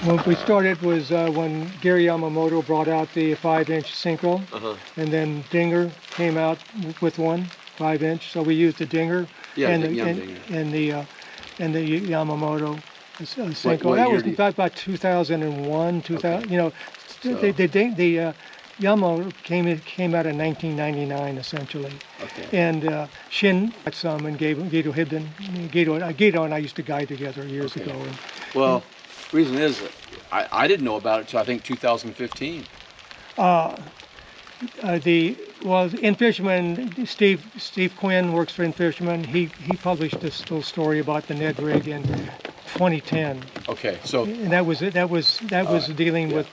When we started was when Gary Yamamoto brought out the 5-inch Synchro, and then Dinger came out with one 5-inch. So we used the Dinger and the Yamamoto Synchro. That was about 2001, 2000. Okay. You know, so the Yamamoto came out in 1999 essentially. Okay. And Shin got some and gave Guido Hibden. Guido and I used to guide together years ago. And, well. Reason is, I didn't know about it until I think 2015. In Fisherman, Steve Quinn works for In Fisherman. He published this little story about the Ned Rig in 2010. Okay, so and that was dealing with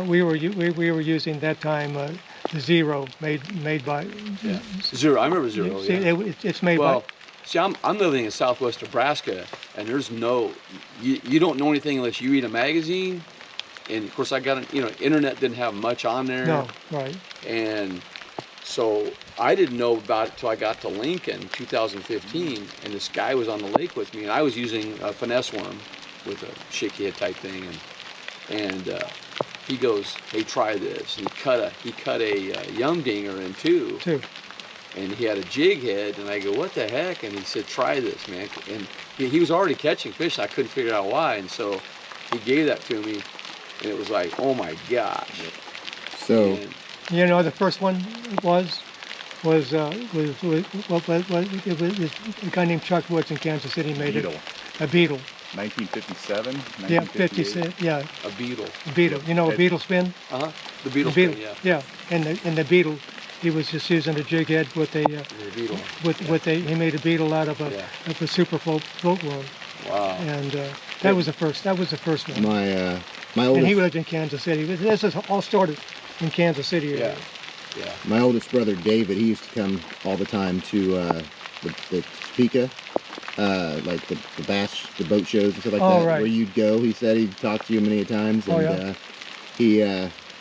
we were using that time the Zero made by Zero. I remember Zero. It's made by. See, I'm living in Southwest Nebraska, and there's you don't know anything unless you read a magazine, and of course I got internet didn't have much on there. No, right. And so I didn't know about it till I got to Lincoln 2015, and this guy was on the lake with me, and I was using a finesse worm with a shaky head type thing, and he goes, "Hey, try this." And he cut a young dinger in two. And he had a jig head, and I go, "What the heck?" And he said, "Try this, man." And he was already catching fish, and I couldn't figure out why. And so he gave that to me, and it was like, oh my gosh. So, the first one was a guy named Chuck Woods in Kansas City made it. A Beetle. 1957? Yeah, 56. Yeah. A Beetle. You know a Beetle spin? The Beetle spin, yeah. Yeah, and the Beetle. He was just using a jig head with a he made a Beetle out of a super float worm. Wow. And that was the first one. My my oldest. And he lived in Kansas City. This is all started in Kansas City area. Yeah. My oldest brother David, he used to come all the time to the Topeka, like the bass, the boat shows and stuff like that. Right. Where you'd go. He said he'd talked to you many times, and he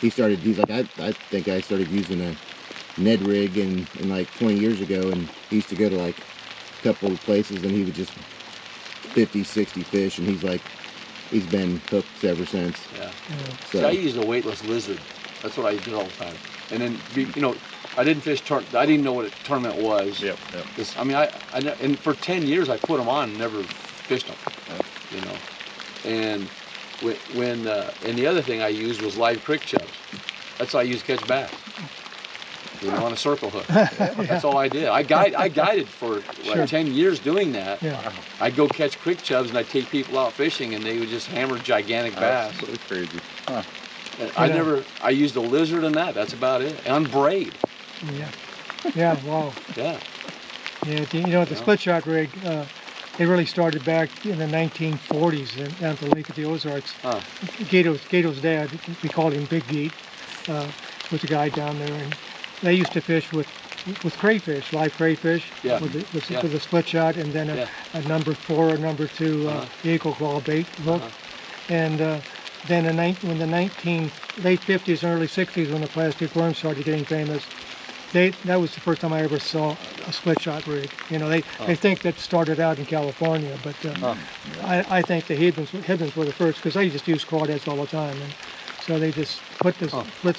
started. He's like, I think I started using a Ned Rig in like 20 years ago, and he used to go to like a couple of places, and he would just 50, 60 fish, and he's like, he's been hooked ever since. Yeah. So. See, I used a weightless lizard. That's what I did all the time. And then, I didn't fish. I didn't know what a tournament was. Yep. I mean, and for 10 years I put them on and never fished them. Yep. And and the other thing I used was live crick chubs. That's how I used to catch bass. On a circle hook. That's all I did. I guided for like 10 years doing that. Yeah. I'd go catch crick chubs, and I'd take people out fishing, and they would just hammer gigantic bass. Absolutely crazy. Huh. I used a lizard and that's about it. And braid. Yeah, wow. Yeah. Yeah, the split shot rig, it really started back in the 1940s down at the Lake of the Ozarks. Guido's dad, we called him Big Geet, was a guy down there, and they used to fish with crayfish, live crayfish, with a split shot, and then a number 4 or number 2 eagle claw bait hook. And then when the late 50s and early 60s, when the plastic worms started getting famous, that was the first time I ever saw a split shot rig. They think that started out in California, but I think the Hibbins were the first, because they just used crawdads all the time. And so they just put the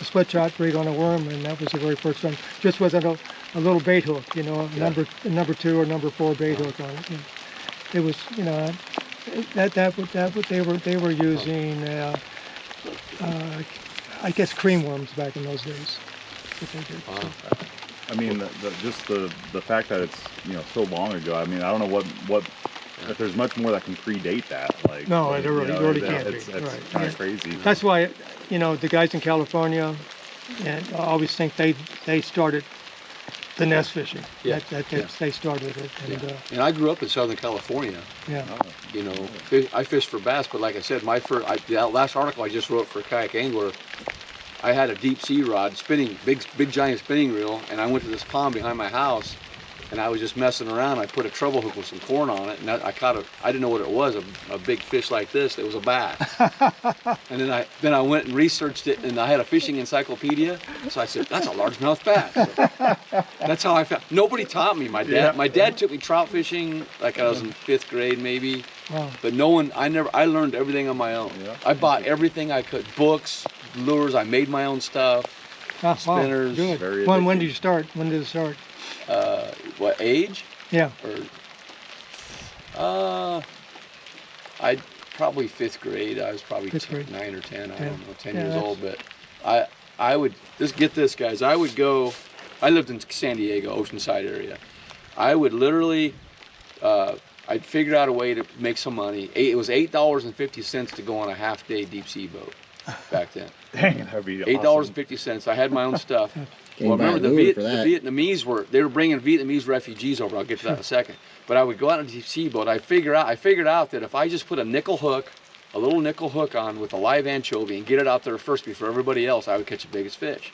split shot rig on a worm, and that was the very first one, just with a little bait hook, a number 2 or number 4 bait hook on it. And it was, they were using, I guess, cream worms back in those days. That they did. Wow. I mean, the fact that it's so long ago. I mean, I don't know what if there's much more that can predate that. Like it really can't be. It's kind of crazy. That's why the guys in California, and I always think they started finesse fishing. Yeah. They started it. And I grew up in Southern California. Yeah. I fished for bass, but like I said, the last article I just wrote for Kayak Angler, I had a deep sea rod spinning, big giant spinning reel, and I went to this pond behind my house, and I was just messing around. I put a treble hook with some corn on it, and I caught I didn't know what it was, a big fish like this. It was a bass. And then I went and researched it, and I had a fishing encyclopedia. So I said, that's a largemouth bass. So that's how I found. Nobody taught me. My dad took me trout fishing like I was in 5th grade maybe. Wow. But no one, I learned everything on my own. Yeah. I bought everything I could, books, lures. I made my own stuff. Spinners. Wow, good. When did you start? When did it start? What age? Yeah. I probably 5th grade. I was probably 9 or 10. I don't know, 10 years old. But I would just get this, guys. I would go. I lived in San Diego, Oceanside area. I would literally. I'd figure out a way to make some money. It was $8.50 to go on a half-day deep sea boat back then. Dang, that'd be $8.50. I had my own stuff. Well, remember the Vietnamese were bringing Vietnamese refugees over. I'll get to that in a second. But I would go out on a deep sea boat. I figured out that if I just put a little nickel hook on with a live anchovy and get it out there first before everybody else, I would catch the biggest fish.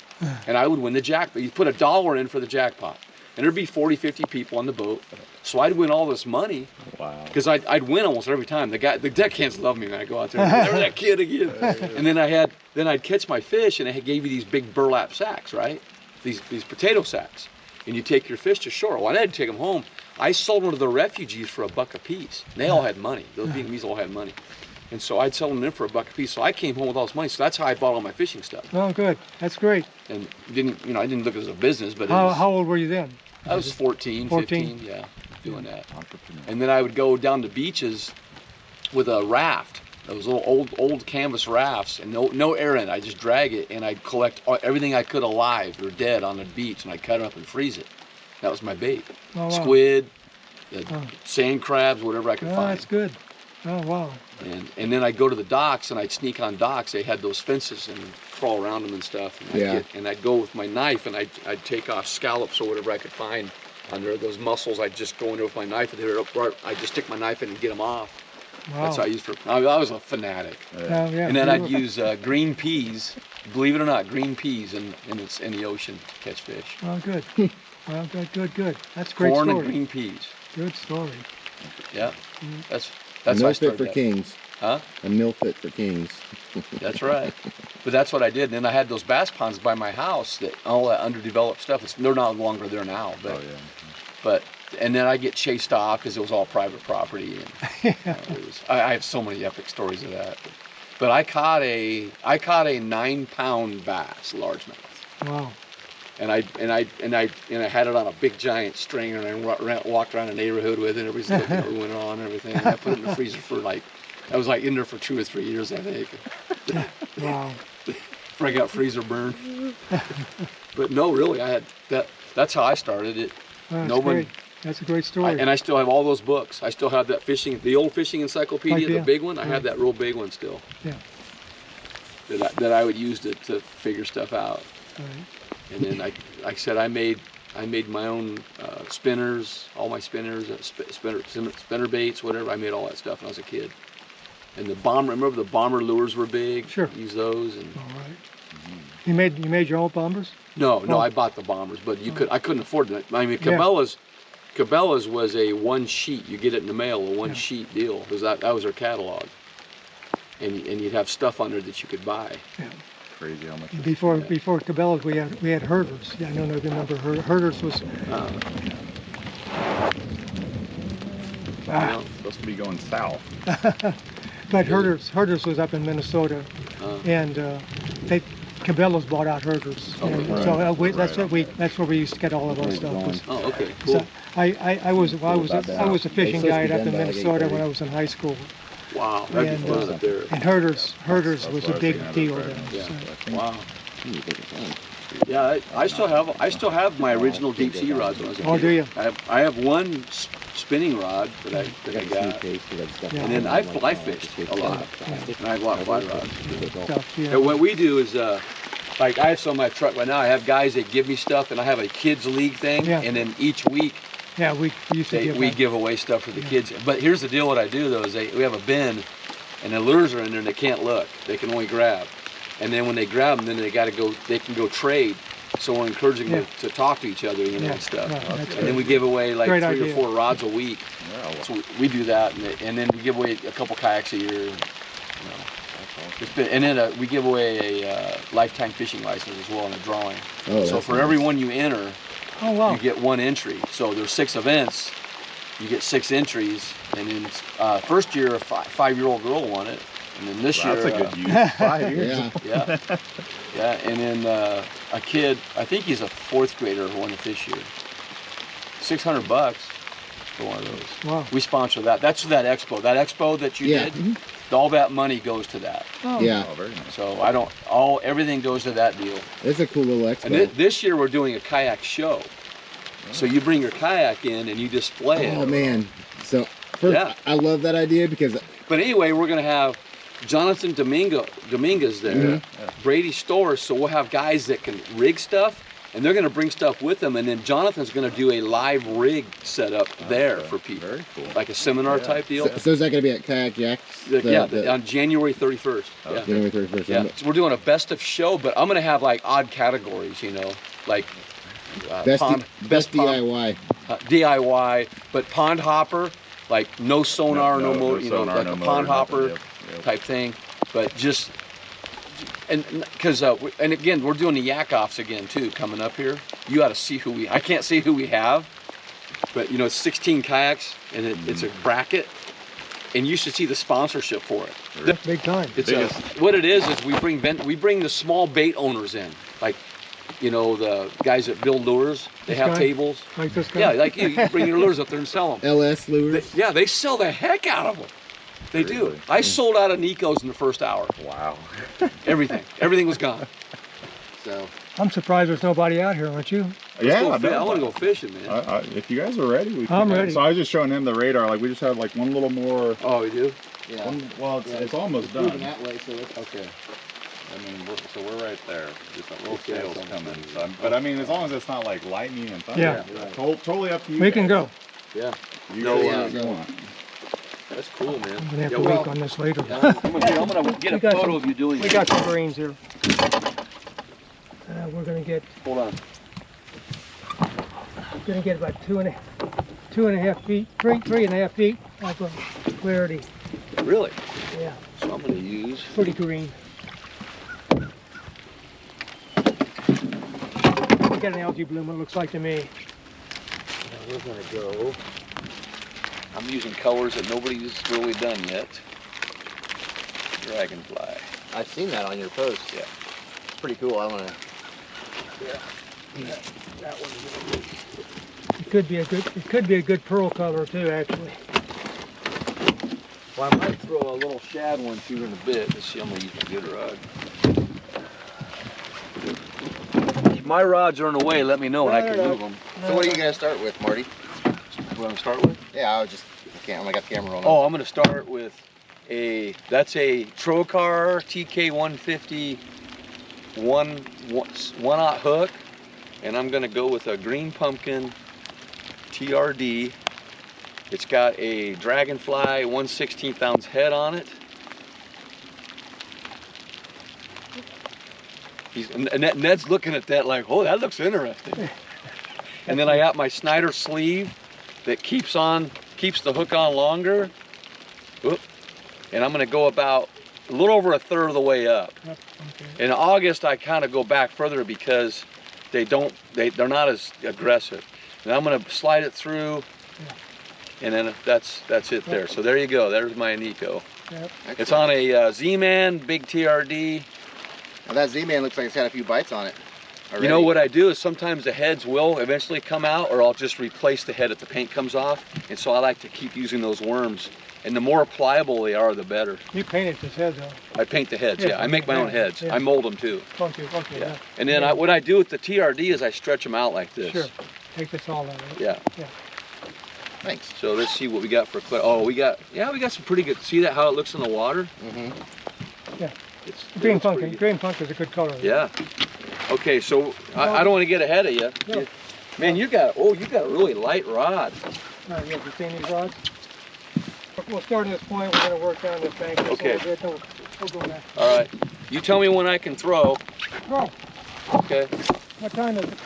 And I would win the jackpot. You put $1 in for the jackpot. And there'd be 40, 50 people on the boat. So I'd win all this money. Wow. Because I'd win almost every time. The deckhands love me when I go out there. Never that kid again. And then I'd catch my fish, and they gave you these big burlap sacks, right? These potato sacks. And you take your fish to shore. Well, I had to take them home. I sold them to the refugees for $1 a piece. And they all had money. Those Vietnamese all had money. And so I'd sell them in for $1 a piece. So I came home with all this money. So that's how I bought all my fishing stuff. Oh, good. That's great. And I didn't look at it as a business, but how old were you then? I was 14, 15, yeah, doing that. And then I would go down to beaches with a raft, those little old canvas rafts, and no air in it. I just drag it, and I'd collect everything I could alive or dead on the beach, and I'd cut it up and freeze it. That was my bait. Oh, wow. Squid, sand crabs, whatever I could find. Oh, that's good. Oh, wow. And then I'd go to the docks, and I'd sneak on docks. They had those fences, and crawl around them and stuff. And I'd go with my knife, and I'd take off scallops or whatever I could find under those mussels. I'd just go in there with my knife, and I'd just stick my knife in and get them off. Wow. That's how I used I was a fanatic. And then I'd use green peas, believe it or not, green peas in the ocean to catch fish. Oh, good. Well, good. That's a great Corn story. and green peas. Good story. Yeah, that's a mill fit for kings. Huh? A mill fit for kings. That's right. But that's what I did. And then I had those bass ponds by my house, that all that underdeveloped stuff. They're no longer there now. But and then I get chased off because it was all private property. And, I have so many epic stories of that. But I caught a 9-pound bass, largemouth. Wow. And I had it on a big giant string, and I walked around the neighborhood with it. Everybody's looking at what went on and everything. And I put it in the freezer for I was in there for 2 or 3 years, I think. Wow. Before I got freezer burn. But no, really, I had that. That's how I started it. That's great. That's a great story. And I still have all those books. I still have that the old fishing encyclopedia, the big one. I have that real big one still. Yeah. That I would use to figure stuff out. All right. And then, like I said, I made my own spinners, all my spinners, spinner baits, whatever. I made all that stuff when I was a kid. And remember the bomber lures were big? Sure. Use those. And all right. You made your own bombers? No, I bought the bombers, but I couldn't afford it. I mean, Cabela's was a one sheet. You get it in the mail, a one sheet deal. That was their catalog. And you'd have stuff on there that you could buy. Yeah. Crazy how much. Before Cabela's, we had herders. Yeah, I don't know if you remember. Herders was. Supposed to be going south. But herders was up in Minnesota, and Cabela's bought out herders. Okay. So that's where we used to get all of our stuff. Oh, okay, cool. So I was a fishing guide up in Minnesota when I was in high school. Wow, that'd be fun up there. And herders was a big deal then. Yeah. So. Wow. Yeah, I still have my original deep sea rods when I was a kid. Oh, do you? I have one spinning rod that I got, and then I fly fished a lot, and I have a lot of fly rods. And what we do is, I have some in my truck right now. I have guys that give me stuff, and I have a kids league thing, and then each week. Yeah, we give away stuff for the kids. But here's the deal: what I do though is we have a bin, and the lures are in there, and they can't look; they can only grab. And then when they grab them, then they can go trade. So we're encouraging Yeah. them to talk to each other, you know, Yeah. and stuff. Yeah, that's And then we give away like Great 3 idea. or 4 rods a week. Yeah, So we do that, and then we give away a couple kayaks a year. You know. It's been, and then we give away a lifetime fishing license as well in a drawing. Oh, So that's for nice. every one you enter, Oh, wow. you get 1 entry. So there's 6 events, you get 6 entries. And then first year, a 5-year-old girl won it. And then this year, that's a good use. 5 years. Yeah. yeah, yeah. And then a kid, I think he's a 4th grader, who won it this year. $600 for one of those. Wow. We sponsor that. That's that expo. That expo that you Yeah. did, all that money goes to that. Oh, Yeah. Oh, very nice. So everything goes to that deal. It's a cool little expo. And this year we're doing a kayak show. So you bring your kayak in and you display it. Oh man. So Yeah. I love that idea because But anyway, we're gonna have Jonathan Dominguez there, Mm-hmm. Brady Stores. So we'll have guys that can rig stuff, and they're gonna bring stuff with them. And then Jonathan's gonna do a live rig setup there for people, Very cool. like a seminar type deal. so is that going to be at Kayakjak? On January 31st. Yeah. January 31st. Yeah, so we're doing a best of show, but I'm gonna have like odd categories, you know, like Best pond, best pond, DIY. DIY, but pond hopper, like no sonar, no motor, you know, sonar, like no a motor, pond nothing, hopper yep. type thing, but just and because and again we're doing the yak offs again too coming up here. You ought to see who I can't say who we have, but you know it's 16 kayaks and it's a bracket. And you should see the sponsorship for it. Big time. It's what it is we bring the small bait owners in, like, you know, the guys that build lures. They have guy? tables. Like this guy? Yeah, like you bring your lures up there and sell them. LS lures. They sell the heck out of them. They do. Really? I sold out of Neko's in the first hour. Wow. Everything was gone. So I'm surprised there's nobody out here, aren't you? Yeah, I want to go fishing, man. if you guys are ready, we can. I'm ready. So I was just showing him the radar. Like we just have like one little more. Oh, we do? Yeah. Well, it's almost Moving done. that way, so it's Okay. I mean, we're right there. Just a little Okay, sails that's coming. So but I mean, as long as it's not like lightning and thunder. Yeah. Totally up to you. We can go. Yeah. You No, go yeah. wherever you want. That's cool, man. I'm gonna have Yeah, to well, work on this later. I'm gonna get We a got photo some- of you doing We it. got some greens here. We're gonna get about two and a half feet, three and a half feet of clarity. Really? Yeah, So I'm gonna use. pretty green. Got an algae bloom, it looks like to me. We're gonna go. I'm using colors that nobody's really done yet. Dragonfly. I've seen that on your post. Yeah. It's pretty cool. I want to. That one. It could be a good pearl color too, actually. Well, I might throw a little shad one too in a bit. Let's see, I'm gonna use my good rod. If my rods are in the way, let me know and I can move them. So what are you gonna start with, Marty? What I'm gonna start with? Yeah, I can't. I got the camera rolling. Oh, I'm gonna start with that's a Trocar TK150 one-aught hook, and I'm gonna go with a green pumpkin TRD. It's got a Dragonfly 1/16 ounce head on it. Ned's looking at that like, oh, that looks interesting. And then I got my Snyder sleeve that keeps the hook on longer. Oop. And I'm gonna go about a little over a third of the way up. Yep, okay. In August, I kind of go back further because they're not as aggressive. And I'm gonna slide it through, and then that's it there. So there you go. There's my Neko. Yep. It's on a Z-Man, big TRD. Well, that Z-Man looks like it's had a few bites on it already. You know what I do is sometimes the heads will eventually come out, or I'll just replace the head if the paint comes off. And so I like to keep using those worms. And the more pliable they are, the better. You painted this head though. I paint the heads, Yeah, yeah. I make my own heads. yeah. I mold them too. Okay, Yeah. And then what I do with the TRD is I stretch them out like this. Sure. Take this all out. Yeah. Yeah. Thanks. So let's see what we got for clear. Oh, we got some pretty good. See that how it looks in the water? Mm-hmm. Yeah. It Green looks pretty pumpkin. good. Green pumpkin is a good color. Yeah. Okay, so I don't want to get ahead of you. No. Man, you got a really light rod. Yeah, you seen these rods? We'll start at this point. We're going to work down this bank just Okay. a little bit. Then we'll go back. All right. You tell me when I can throw. Go. Okay. What time is it?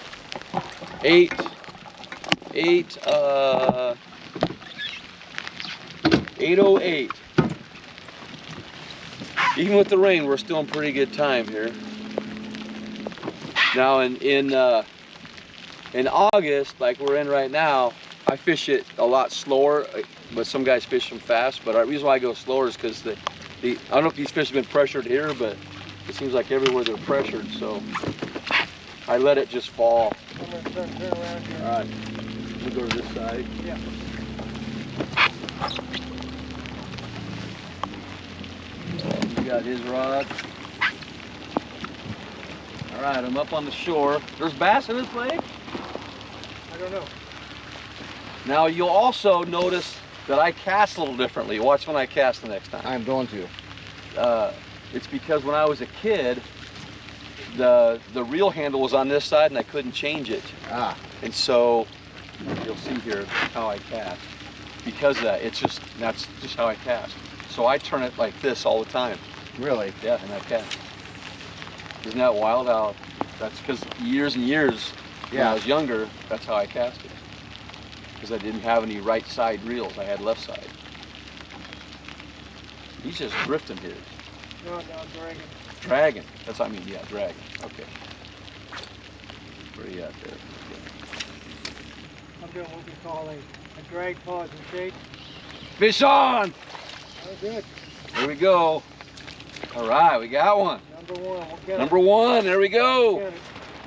8:08. Even with the rain, we're still in pretty good time here. Now in August, like we're in right now, I fish it a lot slower, but some guys fish them fast. But the reason why I go slower is because I don't know if these fish have been pressured here, but it seems like everywhere they're pressured, so I let it just fall. I'm going to turn around here. All right, we'll go to this side. Yeah. He got his rod. All right, I'm up on the shore. There's bass in this lake? I don't know. Now you'll also notice that I cast a little differently. Watch when I cast the next time. I'm going to. It's because when I was a kid, the reel handle was on this side and I couldn't change it. Ah. And so you'll see here how I cast. Because of that, that's just how I cast. So I turn it like this all the time. Really? Yeah, and I cast. Isn't that wild how that's because years and years when I was younger, that's how I cast it. Because I didn't have any right side reels, I had left side. He's just drifting here. No, dragging. Dragging. That's what I mean, yeah, dragging. Okay. Where are you at there? Okay. I'm doing what we call a drag, pause, and shake. Fish on! Oh, good. Here we go. All right, we got one. Number one. We'll get Number one, there we it. go. Get it.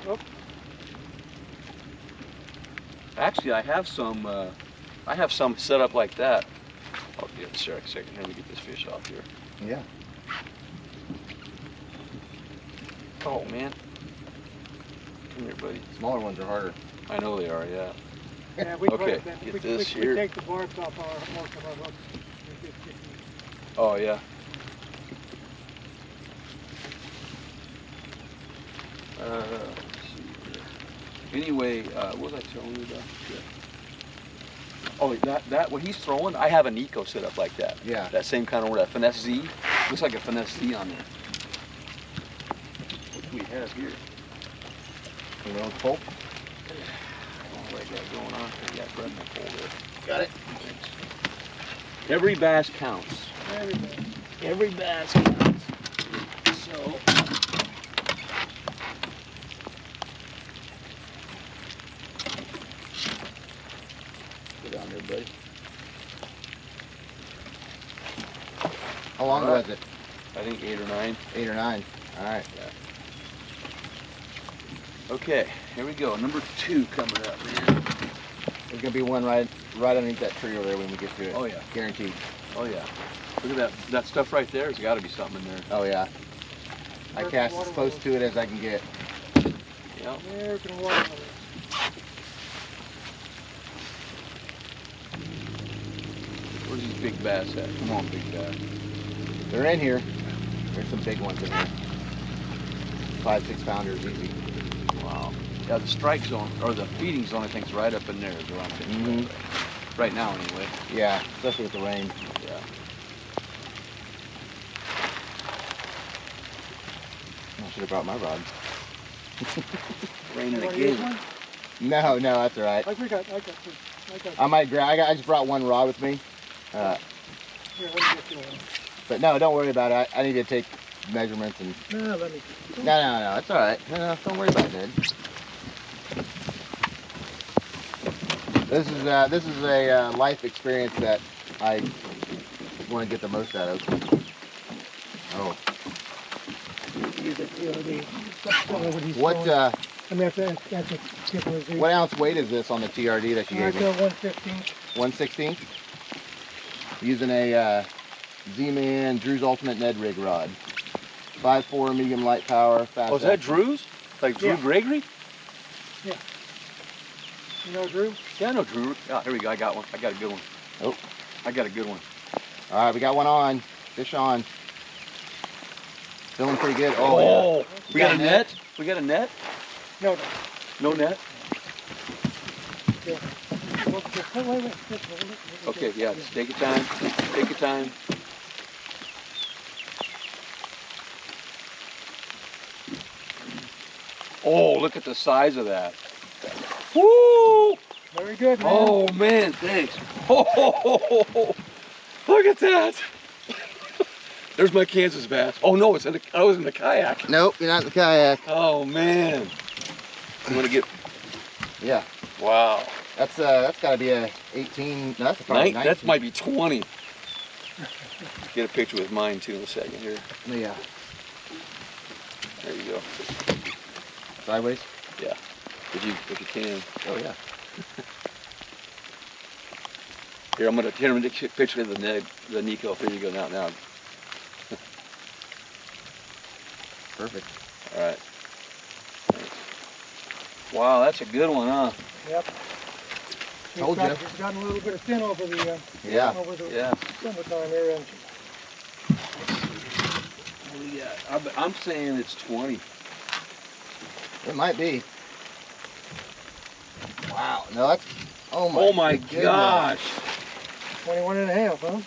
Oh, Actually, I have some set up like that. Oh, yeah, second. Let me get this fish off here. Yeah. Oh, man. Come here, buddy. Smaller ones are harder. I know they are, yeah. yeah, we Okay, put it, get we this here. take the barbs off most of our hooks. Oh, yeah. Let's see here. Anyway, what was I telling you about? Yeah. Oh, that what he's throwing, I have a Neko set up like that. Yeah. That same kind of word, that Finesse Z. Looks like a Finesse Z on there. What do we have here? You know, pulp. What I got going on? Yeah, grab my pole there. Got it. Thanks. Every bass counts. There we go. Every bass counts. So. Go down there, buddy. How long All right. was it? I think 8 or 9. 8 or 9. All right. Yeah. Okay, here we go. Number 2 coming up, man. There's gonna be one right underneath that tree over there when we get to it. Oh yeah. Guaranteed. Oh yeah. Look at that stuff right there. There's got to be something in there. Oh yeah. I cast as close to it as I can get. Yeah. American watermelon. Where's these big bass at? Come on, big bass. They're in here. There's some big ones in here. 5-6 pounders easy. Wow. Yeah, the strike zone, or the feeding zone, I think is right up in there. Is around 50 right now, anyway. Yeah, especially with the rain. Yeah. I should have brought my rod. Raining Want to use again. one? No, that's all right. I got two. I just brought one rod with me. Here, let me get you one. But no, don't worry about it. I need to take measurements and. No, let me. No, it's all right. No, don't worry about it, Ned. This is a life experience that I want to get the most out of. Oh. What what ounce weight is this on the TRD that you gave me? 1/15. 1/16. Using a Z-Man Drew's Ultimate Ned Rig rod. 5.4 medium light power. Fast Oh, is that action. Drew's? Like Drew Yeah. Gregory? Yeah. You know Drew? Yeah, I know Drew. Yeah, here we go. I got one. I got a good one. Oh. I got a good one. All right, we got one on. Fish on. Feeling pretty good. Oh, yeah. We got a net? We got a net? No. No net? Yeah. Wait. Okay, yeah, just take your time. Take your time. Oh, look at the size of that. Woo! Very good, man. Oh man, thanks. Oh, look at that. There's my Kansas bass. Oh no, I was in the kayak. Nope, you're not in the kayak. Oh man. I'm gonna get. Yeah. Wow. That's got to be a 18. No, that's probably 19. That might be 20. Get a picture with mine too in a second here. Yeah. There you go. Sideways. Yeah. If you can. Oh yeah. Here, I'm gonna take a picture of the Neko. Here you go now. Perfect. All right. Thanks. Wow, that's a good one, huh? Yep. Told you. It's gotten a little bit of thin over the summertime here. And I'm saying it's 20. It might be. Wow. No, that's. Oh my gosh. 21 and a half, huh?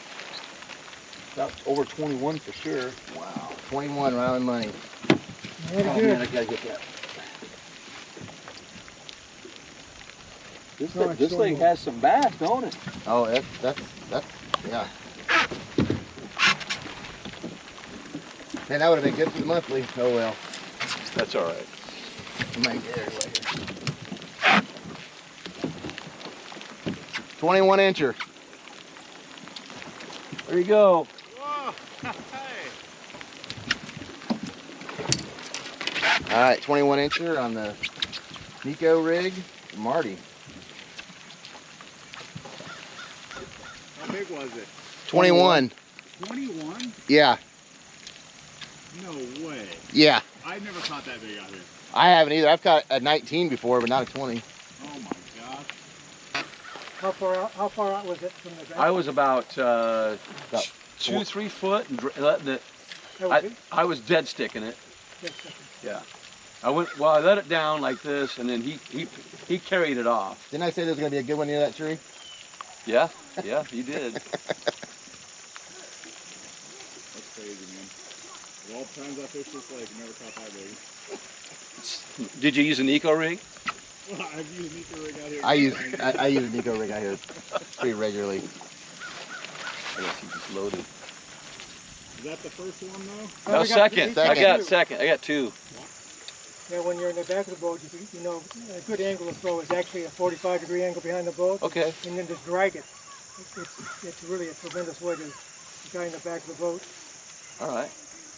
That's over 21 for sure. Wow. 21 right on money. Very Oh good. man, I gotta get that. This thing has some bass, don't it? Oh, that's yeah. Man, that would have been good for the monthly. Oh well. That's all right. I might get it later. 21 incher. There you go. Whoa! Hey! All right, 21 incher on the Neko Rig Marty. How big was it? 21. 21? Yeah. No way. Yeah. I've never caught that big out here. I haven't either. I've caught a 19 before, but not a 20. Oh my gosh. How far out was it from the bank? I was about About 2-3 foot, and I was dead sticking it. Yeah. I let it down like this, and then he carried it off. Didn't I say there was going to be a good one near that tree? Yeah, he did. That's crazy, man. Of all the times I fished this lake, I never caught that big. Did you use a Neko rig? Well, I've used Neko Rig out here. I use a Neko Rig out here pretty regularly. I guess he just loaded. Is that the first one though? No, second. I got second. I got 2. Yeah, when you're in the back of the boat, you know, a good angle to throw is actually a 45-degree angle behind the boat. Okay. And then just drag it. It's really a tremendous way to the guy in the back of the boat. All right.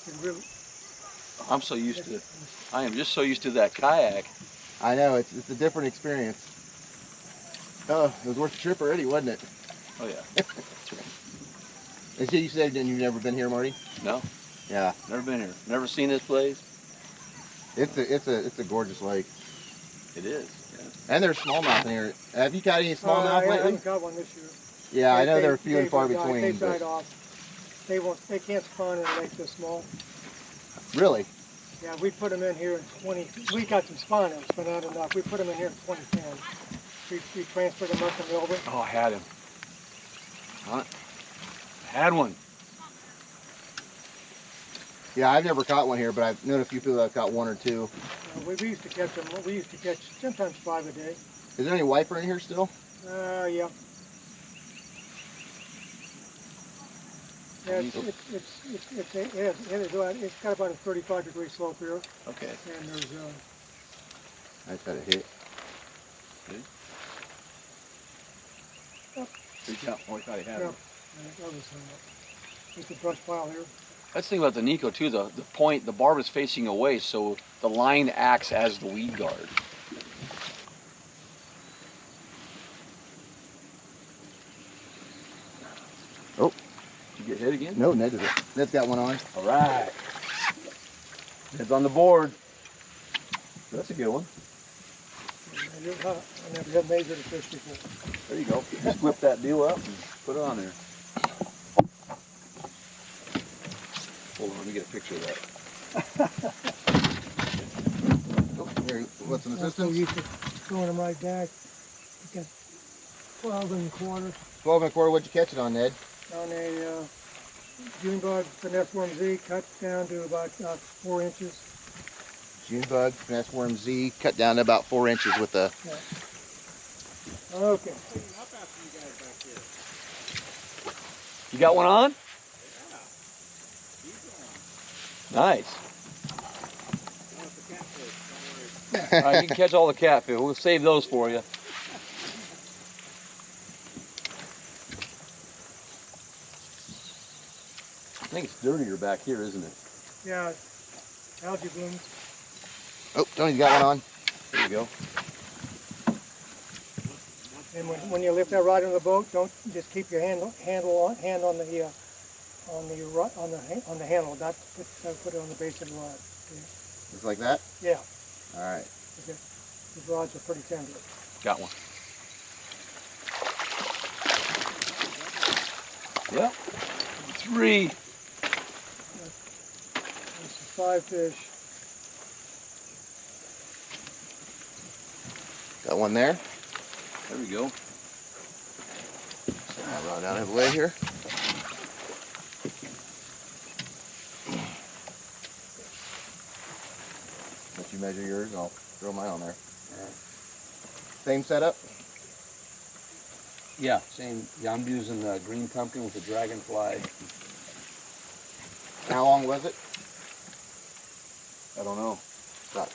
It really, I am just so used to that kayak. I know, it's a different experience. Oh, it was worth the trip already, wasn't it? Oh yeah. That's right. And so you said you've never been here, Marty? No, Yeah. never been here. Never seen this place. It's a gorgeous lake. It is. And there's smallmouth in here. Have you caught any smallmouth I lately? haven't got one this year. Yeah, I know they're few and they far died. between. They But died off. They can't spawn in a lake this small. really? Yeah, we put them in here in 20. We got some spawners, but not enough. We put them in here in 2010. We transferred them up and over. Oh, I had him. Huh? I had one. Yeah, I've never caught one here, but I've known a few people that have caught 1 or 2. We used to catch them. We used to catch sometimes 5 a day. Is there any wiper in here still? Yeah. Yeah, it's got about a 35-degree slope here, Okay. and there's I just got a hit. Reach out. Oh, I thought he had yeah, him. that was it's a brush pile here. That's the thing about the Neko too. The barb is facing away, so the line acts as the weed guard. Oh. Did you get hit again? No, Ned's got one on. All right. Ned's on the board. That's a good one. I never had measured a fish before. There you go. Just whip that deal up and put it on there. Hold on, let me get a picture of that. Oh, here, what's some I'm so assistance? used to throwing them right back. I got 12 and a quarter 12 and a quarter. What'd you catch it on, Ned? on a June bug finesse worm Z, cut down to about 4 inches. June bug, finesse worm Z, cut down to about 4 inches with the. Yeah. Okay. You got one on? Nice. All right, you can catch all the catfish. We'll save those for you. I think it's dirtier back here, isn't it? Yeah. Algae blooms. Oh, Tony's got one on. There you go. And when you lift that rod in the boat, don't just keep your hand on the handle. Not put it on the base of the rod. Okay? Just like that? Yeah. All right. Okay. These rods are pretty tender. Got one. Yep. 3. This is 5 fish. Got one there. There we go. Set my rod out of the way here. Let you measure yours and I'll throw mine on there. Same setup? Yeah, same. Yeah, I'm using the green pumpkin with the dragonfly. How long was it? I don't know. About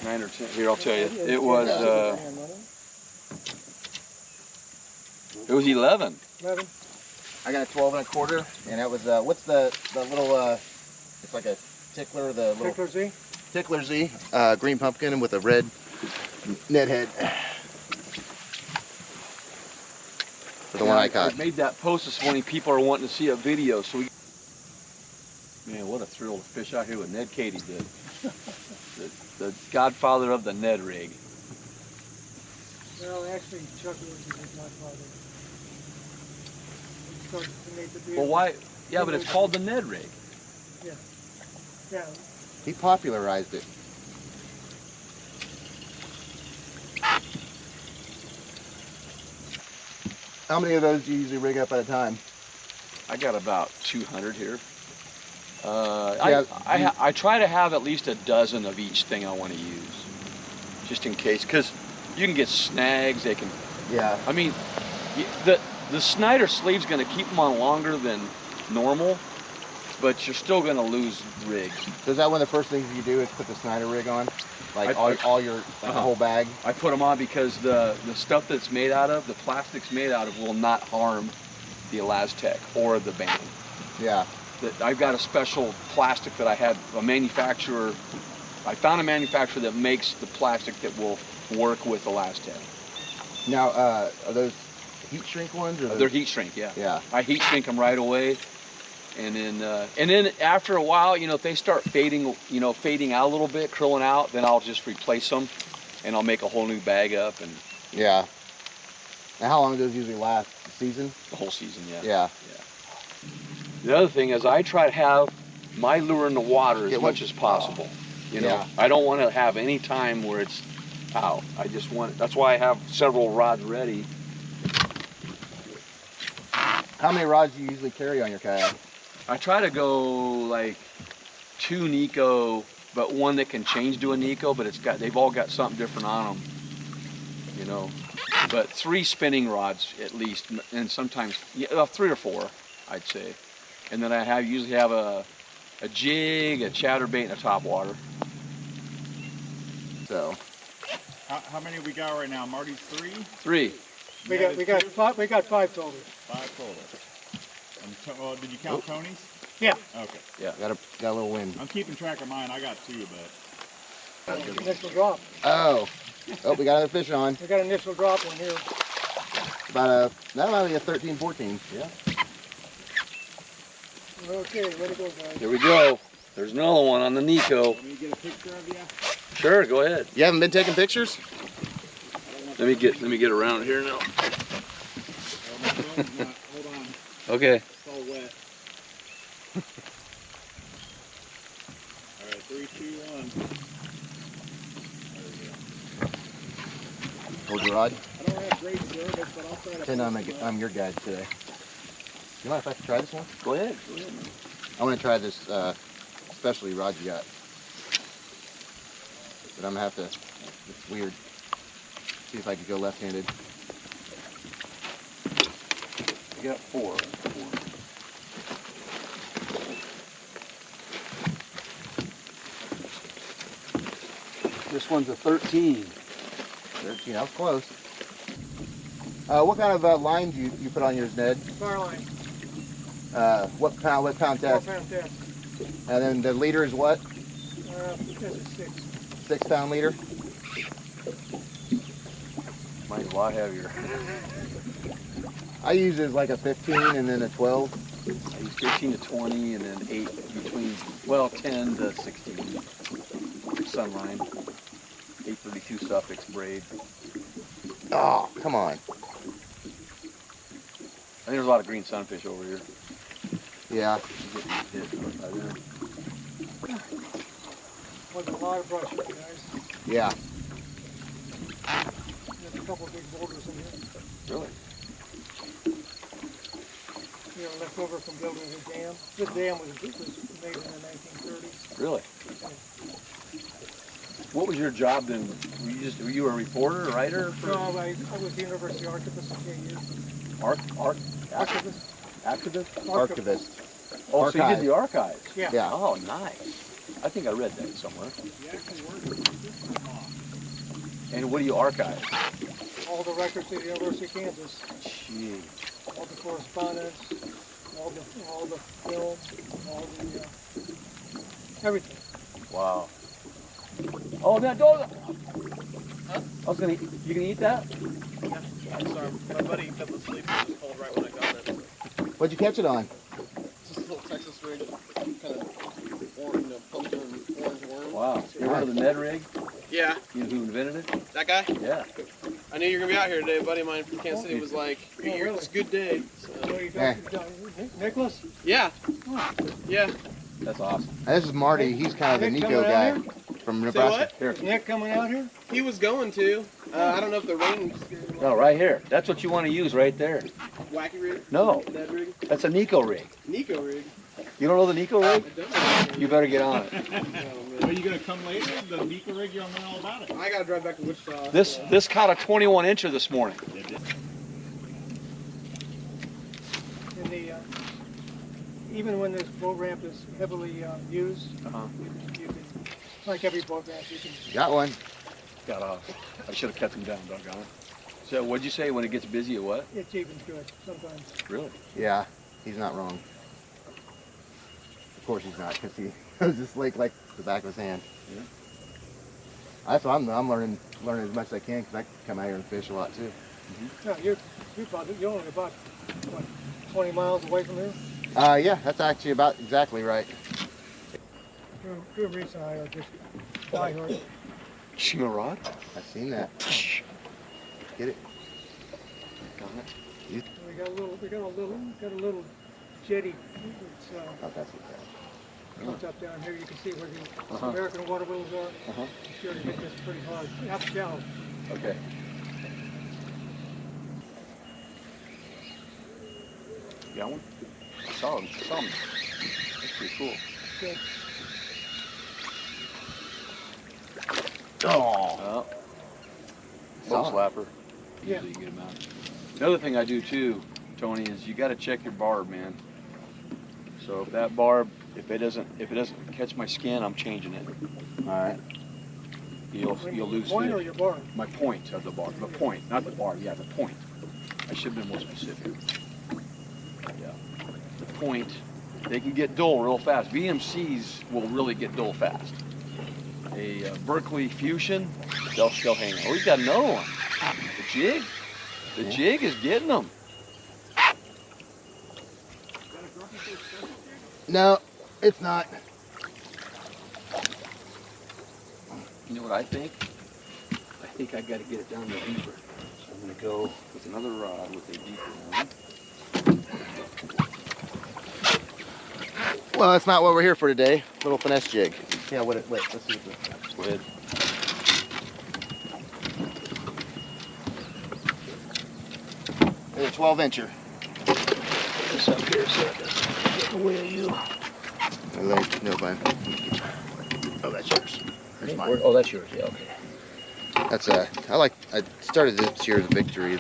9 or 10. Here, I'll tell you. It was. It was 11. 11. I got a 12 1/4, and that was what's the little it's like a tickler, the little Tickler Z. Tickler Z, green pumpkin with a red Ned head. For the one I caught. I made that post this morning. People are wanting to see a video, so we. Man, what a thrill to fish out here with Ned Kehde did. the godfather of the Ned Rig. Well, actually, Chuck was his godfather. He made the deal. Well, why? Yeah, but it's called the Ned Rig. Yeah. Yeah. He popularized it. How many of those do you usually rig up at a time? I got about 200 here. Yeah, I try to have at least a dozen of each thing I want to use, just in case, because you can get snags. They can. Yeah. I mean, the Snyder sleeve's going to keep them on longer than normal, but you're still going to lose rigs. So is that one of the first things you do is put the Snyder rig on? Like all your the whole bag? I put them on because the stuff that's made out of, the plastic's made out of, will not harm the Elastec or the band. Yeah. I've got a special plastic that I had a manufacturer. I found a manufacturer that makes the plastic that will work with Elastec. Now, are those heat shrink ones? Or They're heat shrink, yeah. Yeah. I heat shrink them right away, and then after a while, if they start fading out a little bit, curling out, then I'll just replace them, and I'll make a whole new bag up and. Yeah. Now, how long do those usually last? A season? The whole season, yeah. Yeah. The other thing is I try to have my lure in the water as much as possible. Yeah. I don't want to have any time where it's out. I just want. That's why I have several rods ready. How many rods do you usually carry on your kayak? I try to go like 2 Neko, but one that can change to a Neko, but they've all got something different on them. But 3 spinning rods at least, and sometimes 3 or 4, I'd say. And then I usually have a jig, a chatterbait, and a topwater. So. How many we got right now? Marty's 3? 3. We got 5. We got 5 total. 5 total. And did you count Tony's? Yeah. Okay. Yeah. Got a little wind. I'm keeping track of mine. I got 2, but. Initial drop. Oh, we got another fish on. We got an initial drop one here. That might be a 13, 14. Yeah. Okay, let it go, guys. Here we go. There's another one on the Neko. Let me get a picture of you. Sure, go ahead. You haven't been taking pictures? Let me get around here now. Hold on. Okay. It's all wet. All right, 3, 2, 1. There we go. Hold your rod. I don't have great service, but I'll try to. Pretend I'm your guide today. You mind if I can try this one? Go ahead. I want to try this specialty rod you got. but I'm gonna have to. It's weird. See if I can go left-handed. You got four. This one's a 13. 13. That was close. What kind of line do you put on yours, Ned? Fire line, What pound 12 test? pound test. And then the leader is what? This is 6. 6 pound leader. Mine's a lot heavier. I use it as like a 15 and then a 12. I use 15 to 20 and then 8 between, well, 10 to 16. Sunline. 832 suffix braid. Oh, come on. I think there's a lot of green sunfish over here. Yeah. Hit by them. Was a lot of brush here, guys. Yeah. There's a couple of big boulders in here. Really? Left over from building the dam. This dam was made in the 1930s. Really? What was your job then? Were you a reporter, a writer? No, I was the university archivist for 10 years. Archivist? Activist? Archivist. Oh, so you did the archives? Yeah. Yeah. Oh, nice. I think I read that somewhere. And what do you archive? All the records of the University of Kansas. Gee. All the correspondence, all the film, all the everything. Wow. Oh, that dog. Huh? I was gonna. You gonna eat that? Yeah. I'm sorry. My buddy fell asleep and just called right when I got it. What'd you catch it on? It's just a little Texas rig, kind of orange, pumpkin and orange worm. Wow. You ever heard of the Ned Rig? Yeah. You know who invented it? That guy? Yeah. I knew you were gonna be out here today. A buddy of mine from Kansas City was like, "It's a good day." So, What are you Hey. talking, Nicholas? yeah. Oh. Yeah. That's awesome. This is Marty. He's kind of the Nick Neko coming out guy from Say Nebraska. what? Here. Is Nick coming out here? He was going to. I don't know if the rain No, right here. That's what you want to use right there. wacky rig. No. Ned rig. That's a Neko Rig. Neko rig. You don't know the Neko I Rig? don't know. You better get on it. Oh, Are you gonna come later? The Neko Rig, you'll know all about it. man. I gotta drive back to Wichita. This caught a 21 incher this morning. In the even when this boat ramp is heavily used, Uh-huh. you can, like every boat ramp, you can. Got one. Got off. I should have kept him down, doggone it. So what'd you say when it gets busy or what? It's even good sometimes. Really? Yeah, he's not wrong. Of course he's not, because he knows this lake like the back of his hand. Yeah. That's what I'm learning as much as I can, because I come out here and fish a lot too. No, you're only about what, 20 miles away from here. Yeah, that's actually about exactly right. Drew Reese and I are just diehard. Shing a rod? I've seen that. Get it? Got it. We got a little jetty. It's Oh, that's what comes up down here. You can see where the Uh-huh. American water wheels are. Uh-huh. Be sure to hit this pretty hard. Out shallow. Okay. You got one? I saw him. That's pretty cool. Good. Oh. Boat slapper. Yeah. Usually you get him out. Another thing I do too, Tony, is you got to check your barb, man. So if that barb, if it doesn't catch my skin, I'm changing it. All right. You'll lose Point or fish. your bar? My point of the barb. The point, not the barb. Yeah, the point. I should have been more specific. Yeah. The point. They can get dull real fast. VMCs will really get dull fast. A Berkeley Fusion, they'll still hang on. Oh, he's got another one. The jig. The jig is getting them. No, it's not. You know what I think? I think I got to get it down there deeper. So I'm going to go with another rod with a deeper one. Well, that's not what we're here for today. Little finesse jig. Yeah, wait, let's see what Go ahead. It's a 12 incher. This up here so it doesn't get in the way of you. No, fine. Oh, that's yours. There's mine. Oh, that's yours. Yeah, okay. That's I started this year as a victory.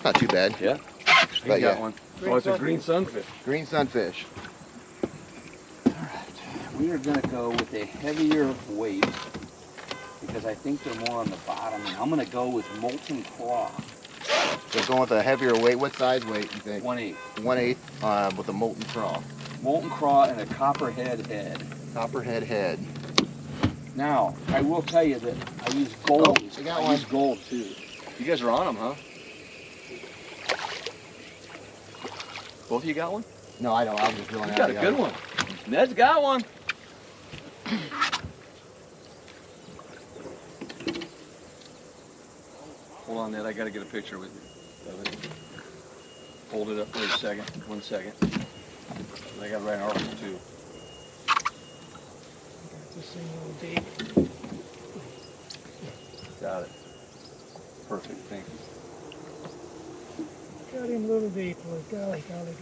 Not too bad. Yeah. But got yeah. one. Green Oh, it's a sunfish. green sunfish. Green sunfish. We are gonna go with a heavier weight because I think they're more on the bottom, and I'm gonna go with molten claw. So going with a heavier weight. What size weight you think? 1/8. 1/8 with a molten craw. Molten craw and a copperhead head. Copperhead head. Now, I will tell you that I use gold. I got I one. use gold too. You guys are on them, huh? Both of you got one? No, I don't. I was just drilling You out. got a good one. Ned's got one. Hold on, Ned. I got to get a picture with you of it. Hold it up. Wait a second. 1 second. I got to write an article too. Just a little deep. Got it. Perfect. Thank you. Got him a little deep. Golly, golly, golly.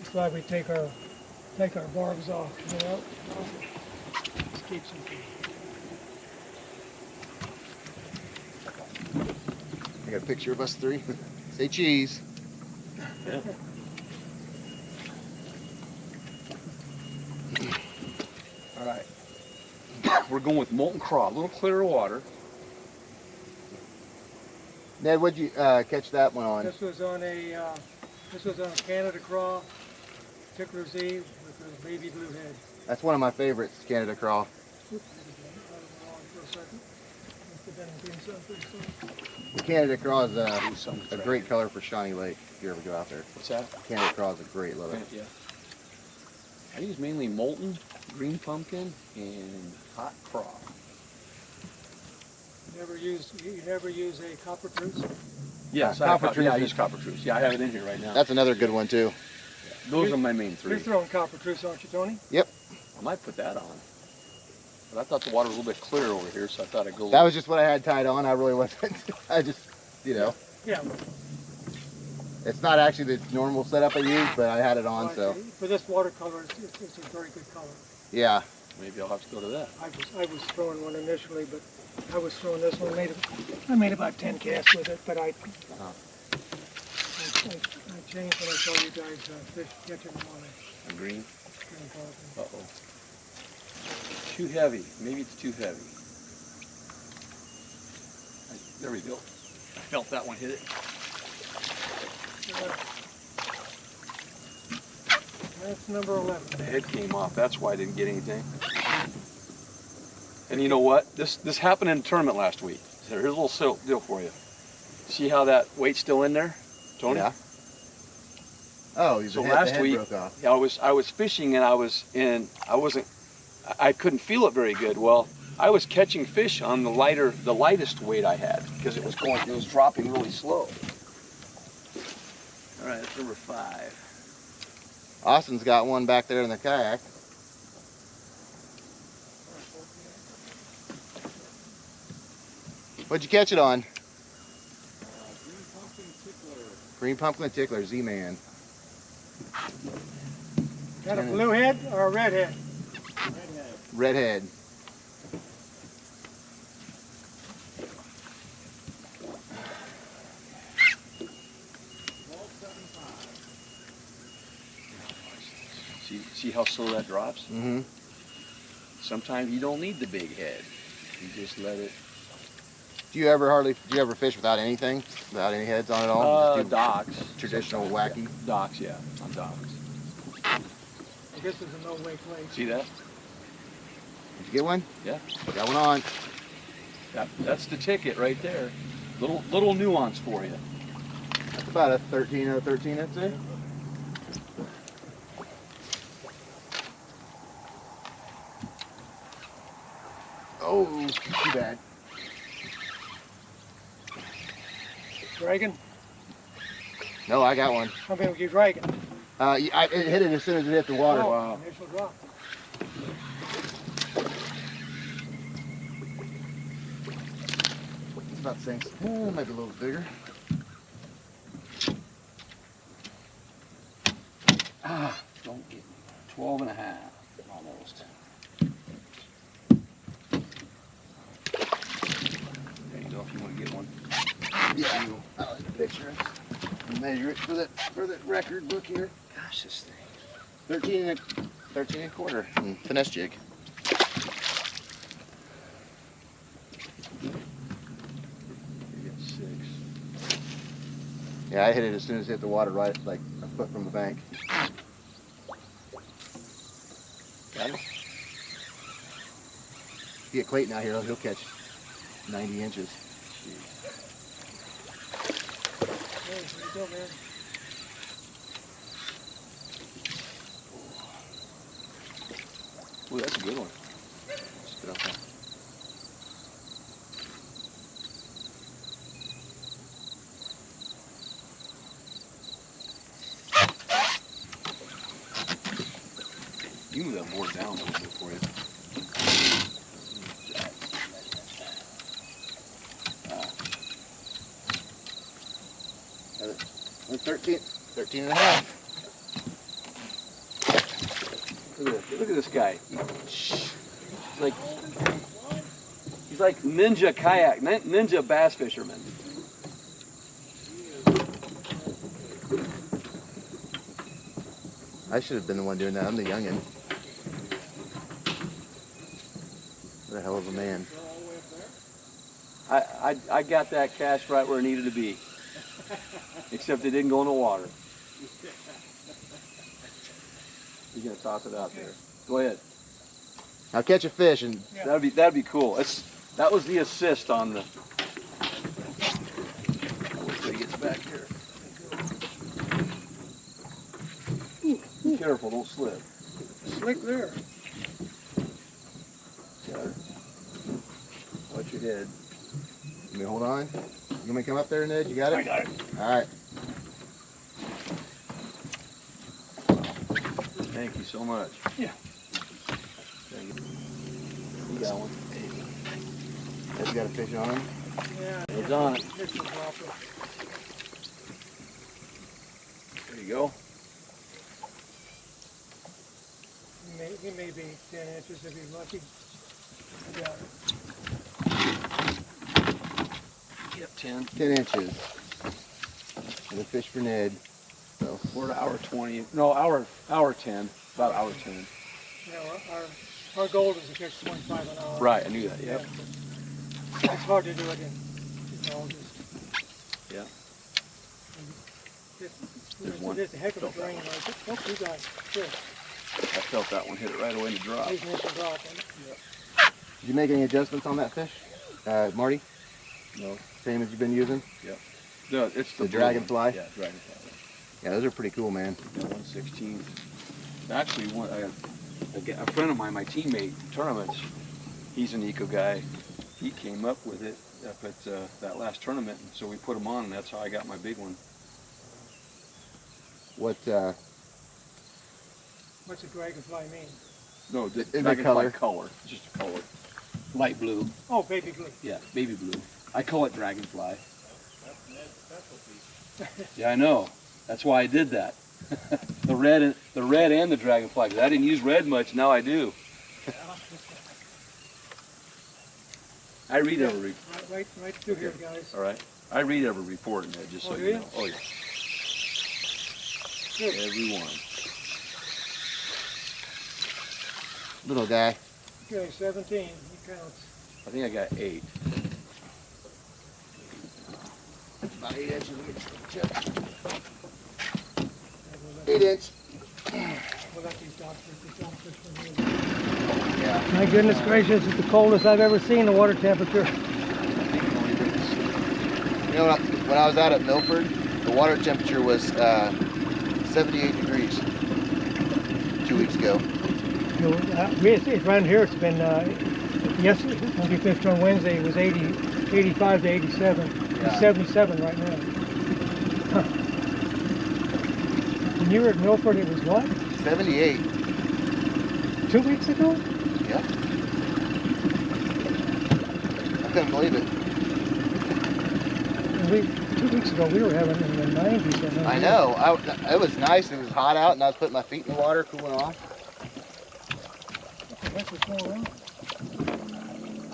It's why we take our barbs off, you know. Just keeps them. I got a picture of us three. Say cheese. Yeah. All right. We're going with molten craw, a little clearer water. Ned, what'd you catch that one on? This was on a Canada craw, Tickler Z with a baby blue head. That's one of my favorites, Canada craw. Oops, I was wrong for a second. Must have been a green sunfish. The Canada craw is a great color for Shawnee Lake if you ever go out there. What's that? Canada craw is a great lure. Yeah. I use mainly molten, green pumpkin, and hot craw. You never use a copper truce? Yes, Coppertruce I is- use coppertruce. Yeah, I have it in here right now. That's another good one too. Those are my main three. You're throwing copper truce, aren't you, Tony? Yep. I might put that on. But I thought the water was a little bit clear over here, so I thought I'd go. That was just what I had tied on. I really wasn't. I just, you know, Yeah. it's not actually the normal setup I use, but I had it on, Well, so for this watercolor, it's a very good color. yeah. Maybe I'll have to go to that. I was throwing one initially, but I was throwing this one. I made about 10 casts with it, but I changed when I saw you guys fish catching them on a Green. green tarpon. Uh-oh. Too heavy. Maybe it's too heavy. There we go. I felt that one hit it. That's number 11. The head came off. That's why I didn't get anything. And you know what? This happened in a tournament last week. So here's a little deal for you. See how that weight's still in there, Tony? Yeah. Oh, So the last head week, broke off. I was fishing and I couldn't feel it very good. Well, I was catching fish on the lightest weight I had because it was dropping really slow. All right, that's number 5. Austin's got one back there in the kayak. What'd you catch it on? Green pumpkin tickler, Z-Man. Is that a blue head or a red head? Red head. See how slow that drops? Mm-hmm. Sometimes you don't need the big head. You just let it. Do you ever fish without anything? Without any heads on it all? Just do Docks. traditional wacky? Docks, yeah, on docks. This is a no-wake lake. See that? Did you get one? Yeah. Got one on. That's the ticket right there. Little nuance for you. That's about a 13 out of 13, I'd say. Oh, too bad. Dragon? No, I got one. How many were you dragging? It hit it as soon as it hit the water. Oh, Wow. initial drop. about the same. Oh, it might be a little bigger. Ah, don't get me. 12 and a half, almost. There you go, if you want to get one. Yeah, I'll take a picture. Measure it for the record book here. Gosh, this thing. 13 and a quarter. Finesse jig. You get 6. Yeah, I hit it as soon as it hit the water, right like a foot from the bank. Got him? You get Clayton out here, he'll catch 90 inches. There you go, man. Ooh, that's a good one. Spit out that. You move that board down a little bit for you. 13 and a half. Look at this guy. He's like ninja kayak, ninja bass fisherman. I should have been the one doing that. I'm the youngin'. What a hell of a man. I got that cast right where it needed to be. Except it didn't go in the water. He's gonna toss it out there. Go ahead. I'll catch a fish and That'd be cool. That was the assist on the. Wait till he gets back here. Be careful, don't slip. Slick there. Got her. Watch your head. let me hold on. You want me to come up there, Ned? You got it? I got it. All right. Thank you so much. Yeah. You got one. Has got a fish on him? Yeah. It's on it. It's a dropper. There you go. He may be 10 inches if he's lucky. I got it. Yep, 10. 10 inches. And a fish for Ned. So We're at hour 20. No, hour 10. About hour 10. You know, our goal is to catch 25 an hour. Right, I knew that. Yep. It's hard to do it in August. Yeah. There's one. It's a heck of a drain. Like, don't you guys? Sure. I felt that one hit it right away in the drop. He's missing drop. did you make any adjustments on that fish, Marty? No. Same as you've been using? No, it's The dragonfly? Yeah, dragonfly. Yeah, those are pretty cool, man. Yeah, 116. Actually, a friend of mine, my teammate, tournaments, he's an eco guy. He came up with it up at that last tournament, and so we put him on, and that's how I got my big one. What's a dragonfly mean? No, the the dragonfly color, just a color. Light blue. Oh, baby blue. Yeah, baby blue. I call it dragonfly. Yeah, I know. That's why I did that. the red and the dragonfly. 'Cause I didn't use red much. Now I do. I read every. Right through here, guys. All right. I read every report in there, just so Oh, do you you? know. Oh yeah. Good. Every one. Little guy. Okay, 17. He counts. I think I got 8. About 8 inches. Let me check. And we'll let 8 inch. these doctors, the doctors from here. Yeah. My goodness gracious, it's the coldest I've ever seen the water temperature. You know, when I was out at Milford, the water temperature was 78 degrees 2 weeks ago. You know, it's around here, it's been, yesterday, when we fished on Wednesday, it was 85 to 87. Yeah. It's 77 right now. Huh. When you were at Milford, it was what? 78. 2 weeks ago? Yeah. I couldn't believe it. 2 weeks ago we were having in the 90s. I know. It was nice. It was hot out, and I was putting my feet in the water, cooling off. That's what's going on.